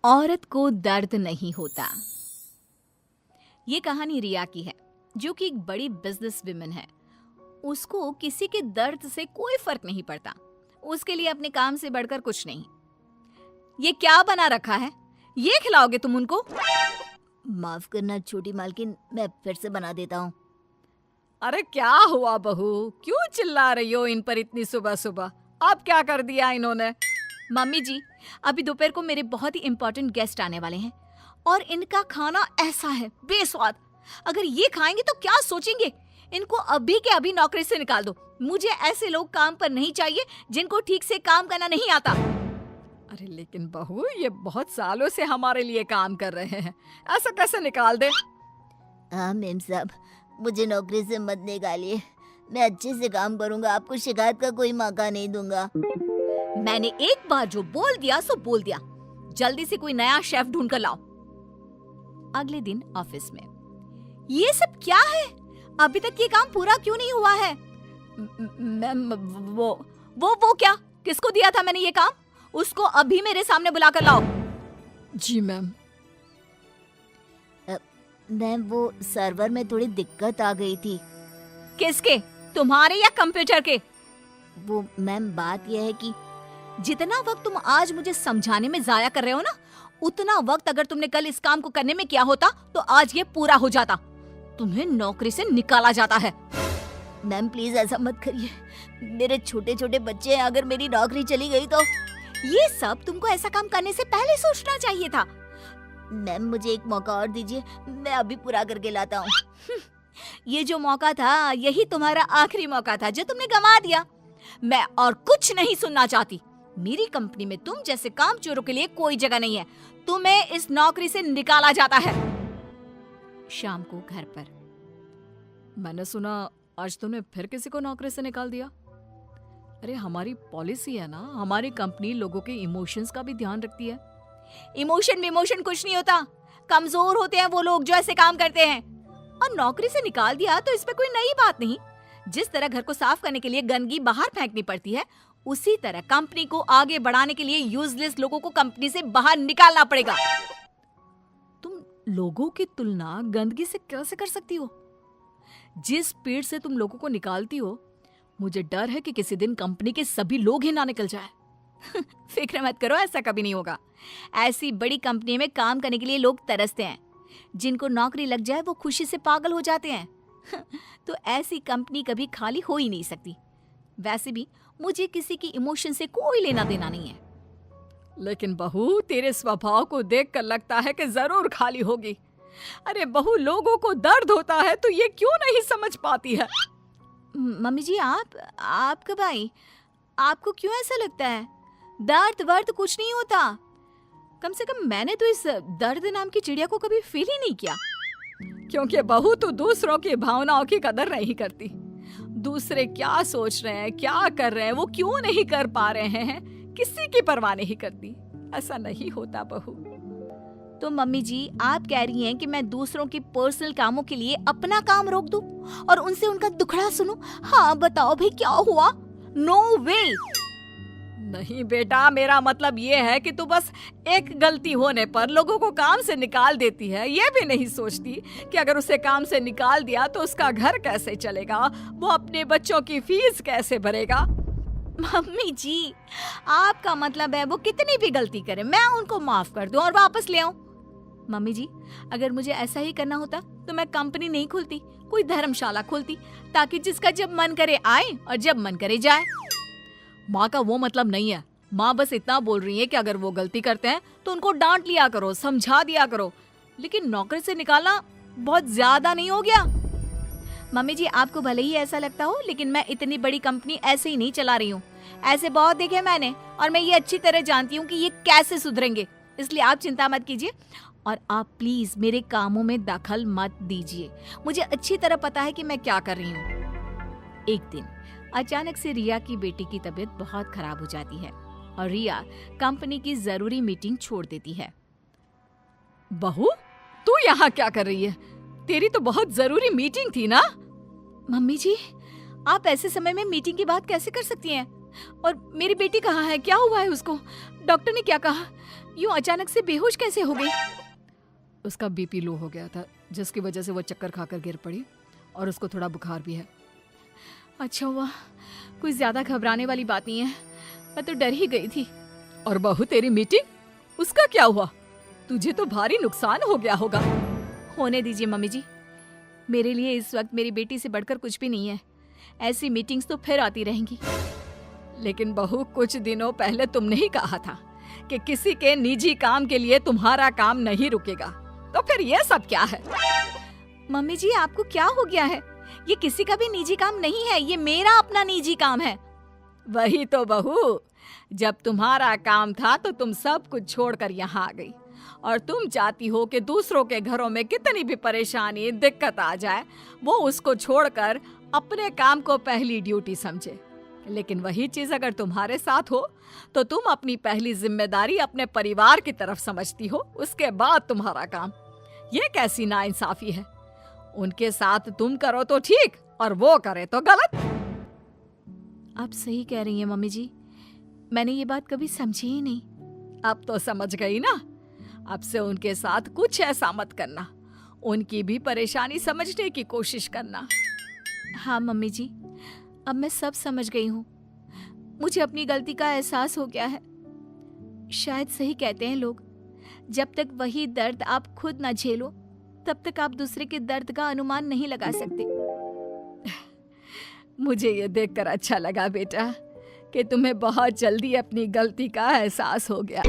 औरत को दर्द नहीं होता। ये कहानी रिया की है, जो कि एक बड़ी बिजनेस विमेन है। उसको किसी के दर्द से कोई फर्क नहीं पड़ता। उसके लिए अपने काम से बढ़कर कुछ नहीं। ये क्या बना रखा है? ये खिलाओगे तुम उनको? माफ करना छोटी मालकिन, मैं फिर से बना देता हूँ। अरे क्या हुआ बहू, क्यों चिल्ला रही हो इन पर इतनी सुबह सुबह? अब क्या कर दिया इन्होंने? मम्मी जी, अभी दोपहर को मेरे बहुत ही इंपॉर्टेंट गेस्ट आने वाले हैं और इनका खाना ऐसा है बेस्वाद। अगर ये खाएंगे तो क्या सोचेंगे? इनको अभी के अभी नौकरी से निकाल दो। मुझे ऐसे लोग काम पर नहीं चाहिए जिनको ठीक से काम करना नहीं आता। अरे लेकिन बहू, ये बहुत सालों से हमारे लिए काम कर रहे हैं, ऐसा कैसे निकाल दे? हाँ मेम साहब, मुझे नौकरी से मत निकालिए। मैं अच्छे से काम करूंगा, आपको शिकायत का कोई मौका नहीं दूंगा। मैंने एक बार जो बोल दिया सो बोल दिया। जल्दी से कोई नया शेफ ढूंढ कर लाओ। अगले दिन ऑफिस में, ये सब क्या है? अभी तक ये काम पूरा क्यों नहीं हुआ है? मैम, वो क्या? किसको दिया था मैंने ये काम? उसको अभी मेरे सामने बुलाकर लाओ। जी मैम। मैम, वो सर्वर में थोड़ी दिक्कत आ गई थी। किसके? तुम्हारे या कंप्यूटर के? वो मैम, बात यह है कि जितना वक्त तुम आज मुझे समझाने में जाया कर रहे हो ना, उतना वक्त अगर तुमने कल इस काम को करने में किया होता तो आज ये पूरा हो जाता। तुम्हें नौकरी से निकाला जाता है। मैम प्लीज ऐसा मत करिए, मेरे छोटे छोटे बच्चे हैं, अगर मेरी नौकरी चली गई तो। ये सब तुमको ऐसा काम करने से पहले सोचना चाहिए था। मैम मुझे एक मौका और दीजिए, मैं अभी पूरा करके लाता हूँ। ये जो मौका था, यही तुम्हारा आखिरी मौका था जो तुमने गंवा दिया। मैं और कुछ नहीं सुनना चाहती। मेरी कंपनी में तुम जैसे कामचोरों के लिए कोई जगह नहीं है। तुम्हें इस नौकरी से निकाला जाता है। शाम को घर पर, मैंने सुना आज तुमने फिर किसी को नौकरी से निकाल दिया। अरे हमारी पॉलिसी है ना, हमारी कंपनी लोगों के इमोशंस का भी ध्यान रखती है। इमोशन कुछ नहीं होता। कमजोर होते हैं वो लोग जो ऐसे काम करते हैं। और नौकरी से निकाल दिया तो इसमें कोई नई बात नहीं। जिस तरह घर को साफ करने के लिए गंदगी बाहर फेंकनी पड़ती है, उसी तरह कंपनी को आगे बढ़ाने के लिए यूजलेस लोगों को कंपनी से बाहर निकालना पड़ेगा। तुम लोगों की तुलना गंदगी से कैसे कर सकती हो? जिस स्पीड से तुम लोगों को निकालती हो, मुझे डर है कि किसी दिन कंपनी के सभी लोग ही ना निकल जाए। फिक्र मत करो, ऐसा कभी नहीं होगा। ऐसी बड़ी कंपनी में काम करने के लिए लोग तरसते हैं। जिनको नौकरी लग जाए वो खुशी से पागल हो जाते हैं। तो ऐसी कंपनी कभी खाली हो ही नहीं सकती। वैसे भी मुझे किसी की इमोशन से कोई लेना देना नहीं है। लेकिन बहू, तेरे स्वभाव को देखकर लगता है कि जरूर खाली होगी। अरे बहू, लोगों को दर्द होता है तो ये क्यों नहीं समझ पाती है? मम्मी जी, आप कब आई? आपको क्यों ऐसा लगता है? दर्द वर्द कुछ नहीं होता। कम से कम मैंने तो इस दर्द नाम की चिड़िया को कभी फील ही नहीं किया। क्योंकि बहू तो दूसरों की भावनाओं की कदर नहीं करती। दूसरे क्या सोच रहे हैं, क्या कर रहे हैं, वो क्यों नहीं कर पा रहे हैं, किसी की परवाह नहीं करती। ऐसा नहीं होता बहू। तो मम्मी जी, आप कह रही हैं कि मैं दूसरों के पर्सनल कामों के लिए अपना काम रोक दूं और उनसे उनका दुखड़ा सुनूं? हाँ बताओ भाई, क्या हुआ? नो वे। नहीं बेटा, मेरा मतलब ये है कि तू बस एक गलती होने पर लोगों को काम से निकाल देती है। ये भी नहीं सोचती कि अगर उसे काम से निकाल दिया तो उसका घर कैसे चलेगा, वो अपने बच्चों की फीस कैसे भरेगा। मम्मी जी, आपका मतलब है वो कितनी भी गलती करे मैं उनको माफ कर दूं और वापस ले आऊं? मम्मी जी, अगर मुझे ऐसा ही करना होता तो मैं कंपनी नहीं खोलती, कोई धर्मशाला खोलती, ताकि जिसका जब मन करे आए और जब मन करे जाए। माँ का वो मतलब नहीं है। माँ बस इतना बोल रही है कि अगर वो गलती करते हैं तो उनको डांट लिया करो, समझा दिया करो। लेकिन नौकरी से निकालना बहुत ज्यादा नहीं हो गया? मम्मी जी, आपको भले ही ऐसा लगता हो, लेकिन मैं इतनी बड़ी कंपनी ऐसे ही नहीं चला रही हूँ। ऐसे बहुत देखे मैंने और मैं ये अच्छी तरह जानती हूँ कि ये कैसे सुधरेंगे। इसलिए आप चिंता मत कीजिए और आप प्लीज मेरे कामों में दखल मत दीजिए। मुझे अच्छी तरह पता है कि मैं क्या कर रही हूँ। एक दिन अचानक से रिया की बेटी की तबीयत बहुत खराब हो जाती है और रिया कंपनी की जरूरी मीटिंग छोड़ देती है। बहू, तू यहाँ क्या कर रही है? तेरी तो बहुत जरूरी मीटिंग थी ना? मम्मी जी, आप ऐसे समय में मीटिंग की बात कैसे कर सकती हैं? और मेरी बेटी कहाँ है? क्या हुआ है उसको? डॉक्टर ने क्या कहा? यूं अचानक से बेहोश कैसे हो गई? उसका बीपी लो हो गया था, जिसकी वजह से वो चक्कर खाकर गिर पड़ी और उसको थोड़ा बुखार भी है। अच्छा हुआ, कोई ज्यादा घबराने वाली बात नहीं है, मैं तो डर ही गई थी। और बहू तेरी मीटिंग, उसका क्या हुआ? तुझे तो भारी नुकसान हो गया होगा। होने दीजिए मम्मी जी, मेरे लिए इस वक्त मेरी बेटी से बढ़कर कुछ भी नहीं है। ऐसी मीटिंग्स तो फिर आती रहेंगी। लेकिन बहू, कुछ दिनों पहले तुमने ही कहा था कि किसी के निजी काम के लिए तुम्हारा काम नहीं रुकेगा, तो फिर ये सब क्या है? मम्मी जी, आपको क्या हो गया है? ये किसी का भी निजी काम नहीं है, ये मेरा अपना निजी काम है। वही तो बहू, जब तुम्हारा काम था तो तुम सब कुछ छोड़कर यहाँ आ गई, और तुम चाहती हो कि दूसरों के घरों में कितनी भी परेशानी दिक्कत आ जाए, वो उसको छोड़कर अपने काम को पहली ड्यूटी समझे। लेकिन वही चीज अगर तुम्हारे साथ हो तो तुम अपनी पहली जिम्मेदारी अपने परिवार की तरफ समझती हो, उसके बाद तुम्हारा काम। ये कैसी नाइंसाफी है? उनके साथ तुम करो तो ठीक और वो करे तो गलत। आप सही कह रही हैं मम्मी जी, मैंने ये बात कभी समझी ही नहीं। अब तो समझ गई ना? अब से उनके साथ कुछ ऐसा मत करना, उनकी भी परेशानी समझने की कोशिश करना। हाँ मम्मी जी, अब मैं सब समझ गई हूँ। मुझे अपनी गलती का एहसास हो गया है। शायद सही कहते हैं लोग, जब तक वही दर्द आप खुद ना झेलो तब तक आप दूसरे के दर्द का अनुमान नहीं लगा सकते। मुझे ये देखकर अच्छा लगा बेटा कि तुम्हें बहुत जल्दी अपनी गलती का एहसास हो गया।